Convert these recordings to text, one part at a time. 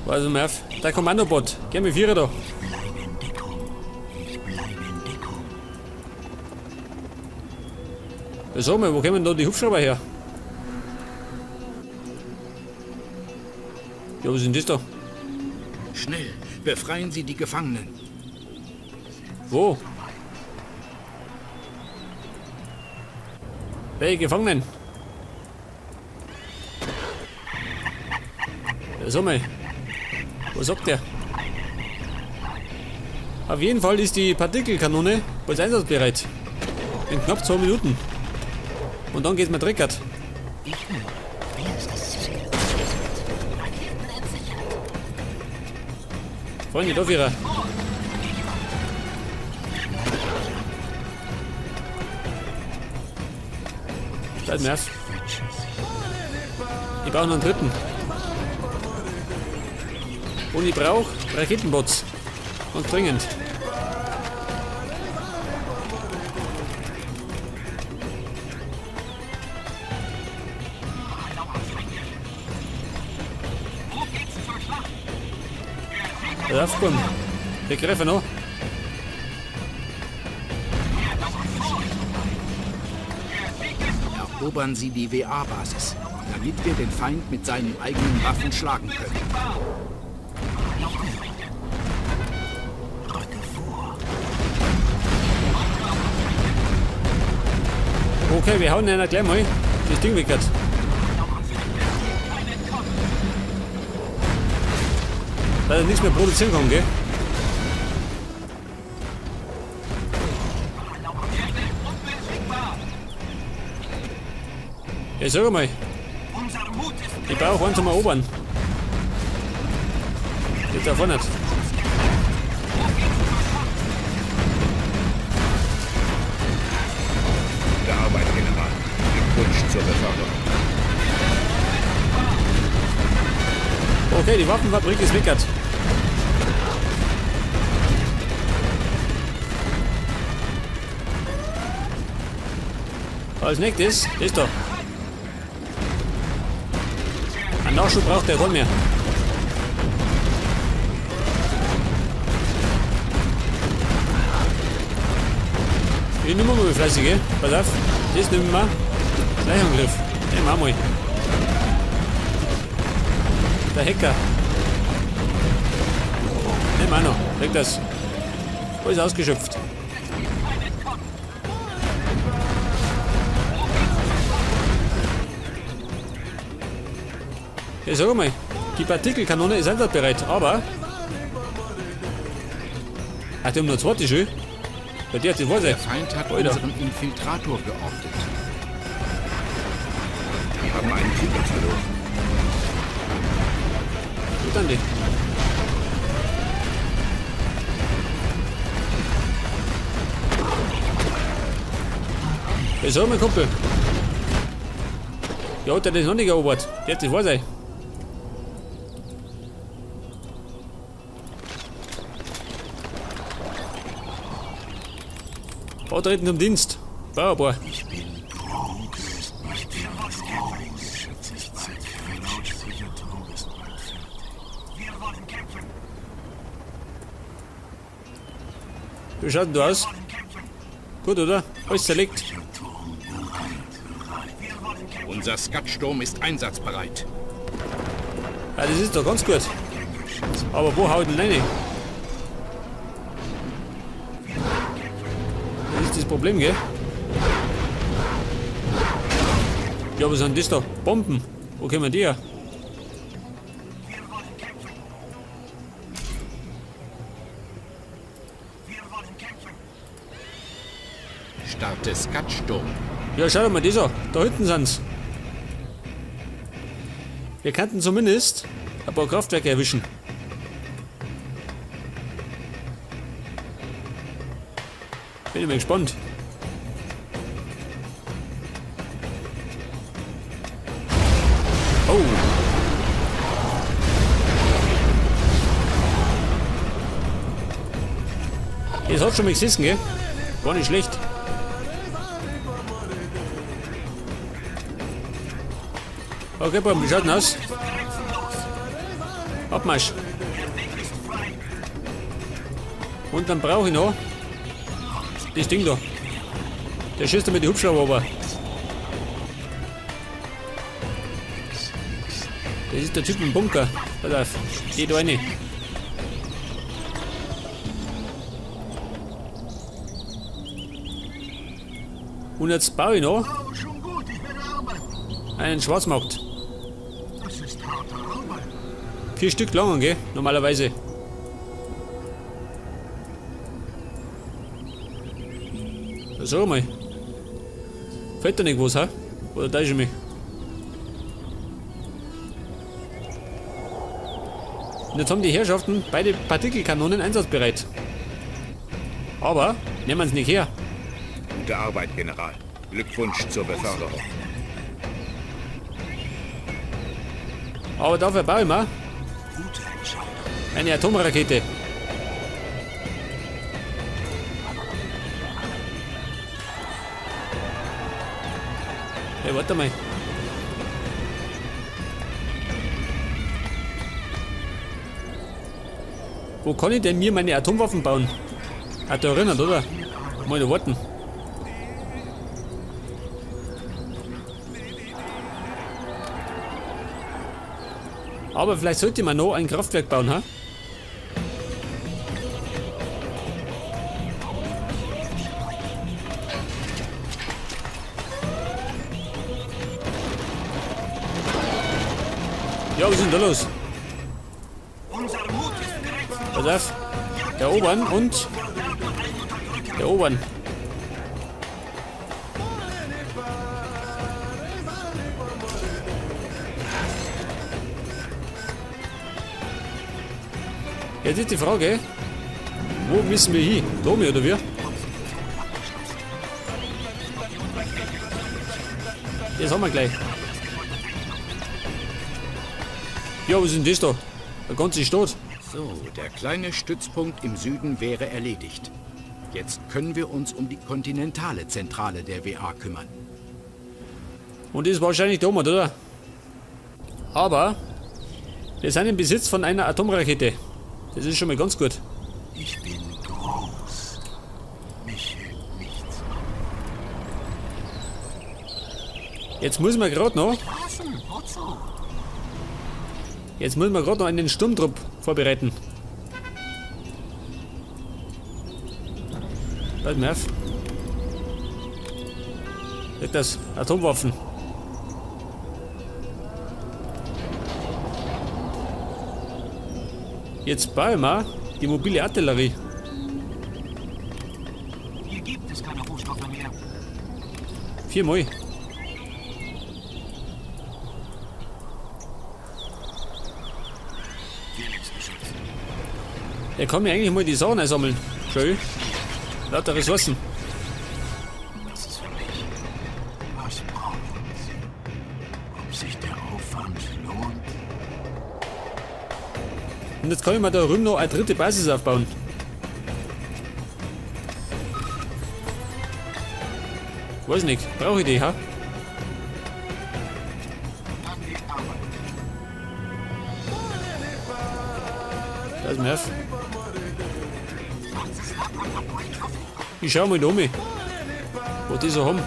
Also Merv, der Kommandobot. Geh mit Vierer da. Sag mal, wo kommen da die Hubschrauber her? Ja, was ist denn das da? Schnell, befreien Sie die Gefangenen. Wo? Welche Gefangenen? Ja, sag mal, was sagt der? Auf jeden Fall ist die Partikelkanone bald einsatzbereit. In knapp 2 Minuten. Und dann geht's mir dreckert. Freunde, da Vierer. Bleib Merv. Ich brauche noch einen dritten. Und ich brauche Raketenbots. Und dringend. Raufkommen. Wir greifen noch. Erobern Sie die WA-Basis, damit wir den Feind mit seinen eigenen Waffen schlagen können. Okay, wir hauen einer gleich mal das Ding weg. Weil er nichts mehr produzieren kann, gell? Ja, sag mal. Ich brauche einen zum Erobern. Geht davon nicht. Gute Arbeit, General. Glückwunsch zur Beförderung. Okay, die Waffenfabrik ist weg. Als nächstes ist doch. Ein Nachschub braucht der wohl mehr. Ich nehme mal fleißige. Pass auf, das nehmen wir. Gleichangriff. Den machen wir. Der Hacker. Nehmen wir auch noch. Weg das. Alles ausgeschöpft. Ja, sag mal, die Partikelkanone ist einsatzbereit, aber. Ach, die haben noch 2 schön. Bei dir hat die Weise. Der Feind hat unseren Infiltrator geortet. Wir haben einen Krieger verloren. Gut, Andi. Ja, sag mal, Kumpel. Ja, der ist noch nicht erobert. Der hat die Weise. Bautreten zum Dienst. Bauerbohr. Ich bin Trunk, ist nicht viel was Gefängnis. Schätze ich Zeit für ein sicher Trunk ist bald fertig. Wir wollen kämpfen. Wie schaut denn du aus? Gut, oder? Alles zerlegt. Unser Skatsturm ist einsatzbereit. Ja, das ist doch ganz gut. Aber wo haut denn rein? Das ist das Problem, gell? Ja, was sind das da? Bomben. Wo kommen die her? Starte Skatsturm. Ja, schau doch mal das an. Da hinten sind's. Wir könnten zumindest ein paar Kraftwerke erwischen. Bin ich mal gespannt. Oh. Das hat schon mal gesessen, gell? War nicht schlecht. Okay, Bob, wie schaut denn aus? Abmarsch. Und dann brauche ich noch das Ding da. Der schießt mit die Hubschrauber aber. Das ist der Typ im Bunker. Pass auf. Geh da rein. Und jetzt baue ich noch Oh, schon gut, ich werde arbeiten. einen Schwarzmarkt. Das ist harte Arbeit. 4 Stück lang, gell? Normalerweise. So mal. Fällt da nicht was, ha? Oder täusche ich mich? Und jetzt haben die Herrschaften beide Partikelkanonen einsatzbereit. Aber nehmen wir es nicht her. Gute Arbeit, General. Glückwunsch zur Beförderung. Aber dafür baue ich mir Gute Entscheidung. eine Atomrakete. Hey, warte mal. Wo kann ich denn mir meine Atomwaffen bauen? Hat da erinnert, oder? Mal da warten. Aber vielleicht sollte man noch ein Kraftwerk bauen, ha? Ja, was ist denn da los? Unser Mut ist grenzenlos. Pass auf. Erobern und erobern. Jetzt ist die Frage, wo müssen wir hin? Domi oder wir? Das haben wir gleich. Ja, was ist denn das da? Der ganze Stadt. So, der kleine Stützpunkt im Süden wäre erledigt. Jetzt können wir uns um die kontinentale Zentrale der WA kümmern. Und das ist wahrscheinlich der Omat, oder? Aber wir sind im Besitz von einer Atomrakete. Das ist schon mal ganz gut. Ich bin groß. Mich hält nichts. Jetzt muss man gerade noch, Passen, wozu? jetzt muss man gerade noch einen Sturmtrupp vorbereiten. Halt mal auf. Das Atomwaffen. Jetzt bauen wir die mobile Artillerie. Hier gibt es keine Rohstoffe mehr. 4-mal. Felix geschützt. Er kann mir eigentlich mal die Sachen einsammeln. Schön. Lauter Ressourcen. Das ist für mich. Was brauchen Sie? Ob sich der Aufwand lohnt? Und jetzt kann ich mir da drüben noch eine dritte Basis aufbauen. Weiß nicht, brauche ich die, ha? An die Arbeit. Lass mich auf. Ich schau mal da um, wo die so haben.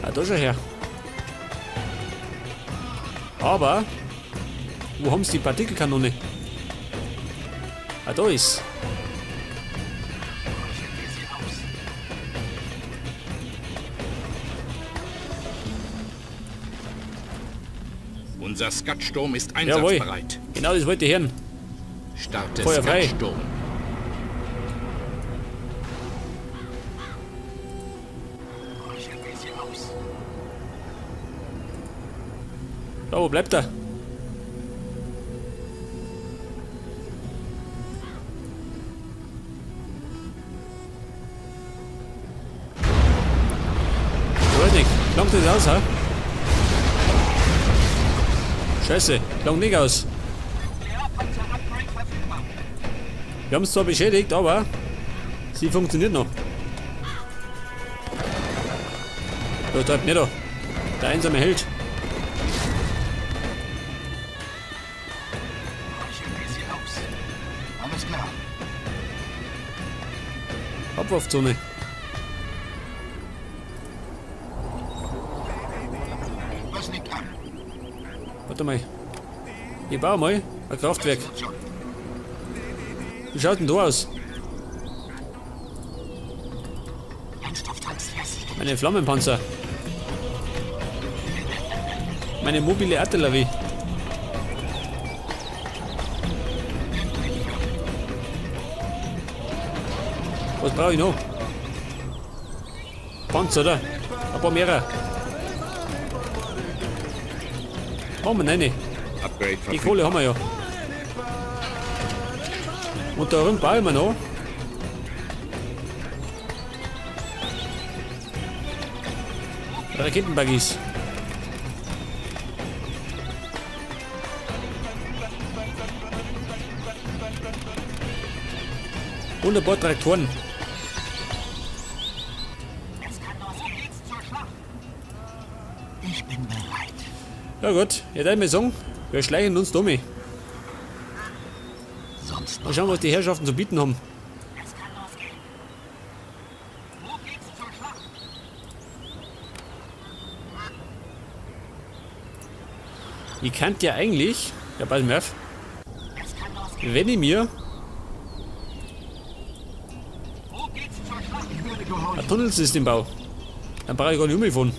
Ah, da schon her. Aber, wo haben sie die Partikelkanone? Ah, da ist. Unser Skatsturm ist Jawohl, einsatzbereit. genau das wollte ich hören. Starte Feuer frei. Skatsturm. Ich will sie aus. Da, wo bleibt er? Ich weiß nicht, langt das aus, ha? Scheiße, langt nicht aus. Nuklearpanzer-Upgrade verfügbar. Wir haben es zwar beschädigt, aber sie funktioniert noch. Da bleibt nicht da. Der einsame Held. Abwurfzone. Was liegt an? Warte mal. Ich baue mal ein Kraftwerk. Wie schaut denn da aus? Meine Flammenpanzer. Meine mobile Artillerie. Was brauche ich noch? Panzer, oder? Ein paar mehrere. Haben wir eine. Upgrade Die verfügbar. Kohle haben wir ja. Und darum bauen wir noch. Raketenbuggies. Und ein paar Traktoren. Ich bin bereit. Ja gut, jetzt würde ich sagen, wir schleichen uns dumm. Sonst Mal schauen, was die Herrschaften zu bieten haben. Ich kann ja eigentlich, ja pass mal auf, wenn ich mir ein Tunnelsystem baue, dann brauche ich gar nicht umgefahren.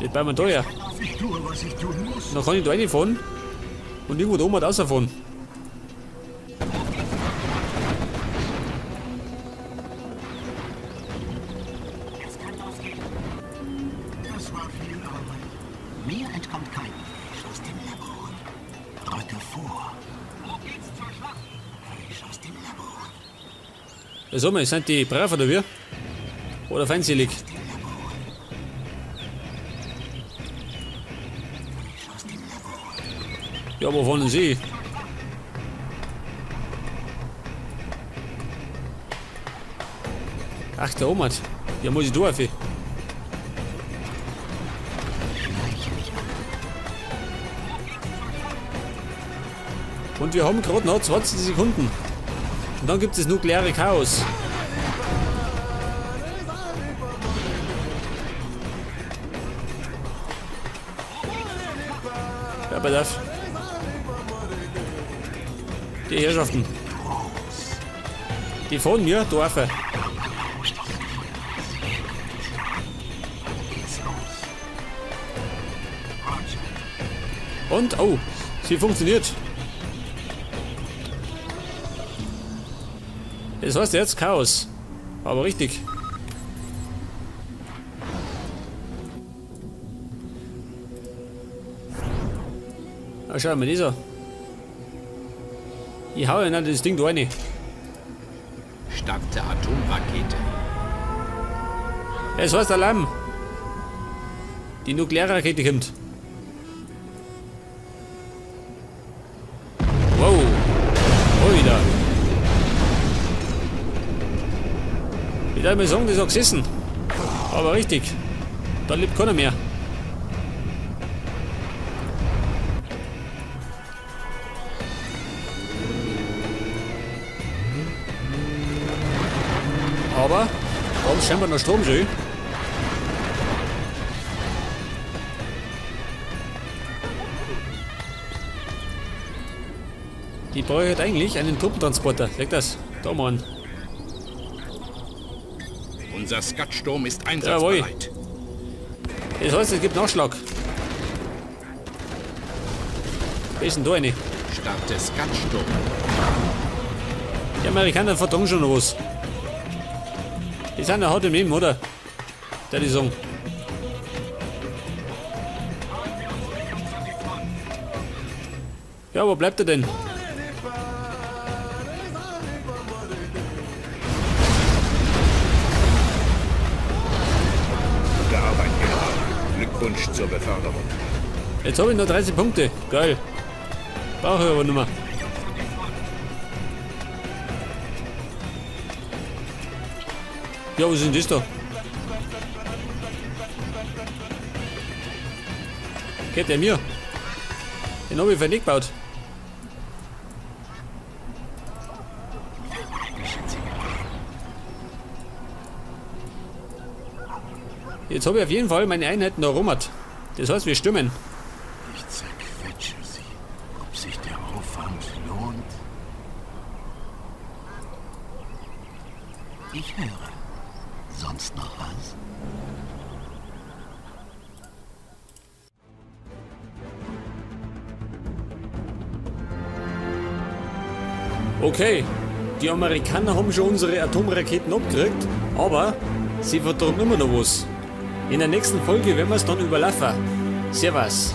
Jetzt bauen wir da her. ich tue, was ich tun muss. Dann kann ich da reinfahren und irgendwo da oben rausfahren. Das war viel Arbeit. Mir entkommt kein Fisch aus dem Labor. Drücke vor. Fisch aus dem Labor. Was haben wir? Sind die brav oder wie? Oder feindselig? Fisch aus dem Labor. Ja, wo fahren sie? Ach, der Omat. Ja, muss ich da rauf. Und wir haben gerade noch 20 Sekunden. Und dann gibt es nukleare Chaos. Ja, pass auf. Die Herrschaften. Die fahren mir Dörfer. Und, oh, sie funktioniert. Das heißt jetzt Chaos. Aber richtig. Na, schau mal, dieser. Ich hau ja nicht das Ding da rein. Starte Atomrakete. Das heißt Alarm. Die Nuklearrakete kommt. Wow. Oh, wieder. Ich darf mal sagen, das ist auch gesessen. Aber richtig. Da lebt keiner mehr. Aber da ist scheinbar noch Strom drin. Die brauche halt eigentlich einen Truppentransporter. Leg das. Da mal an. Unser Skatsturm ist Jawohl. einsatzbereit. Das heißt, es gibt Nachschlag. Wer ist denn da eine? Starte Skatsturm. Die Amerikaner vertragen schon noch was. Die sind ja hart im Leben, oder? Der die sagen. Ja, wo bleibt er denn? Gute Arbeit, General. Glückwunsch zur Beförderung. Jetzt habe ich noch 30 Punkte. Geil. Brauche ich aber nicht mehr. Ja, was ist denn das da? Geht der mir? Den habe ich für nicht gebaut. Jetzt habe ich auf jeden Fall meine Einheiten erobert. Das heißt, wir stimmen. Ich zerquetsche sie. Ob sich der Aufwand lohnt? Ich höre. Sonst noch was? Okay, die Amerikaner haben schon unsere Atomraketen abgekriegt, aber sie vertragen immer noch was. In der nächsten Folge werden wir es dann überlaufen. Servus.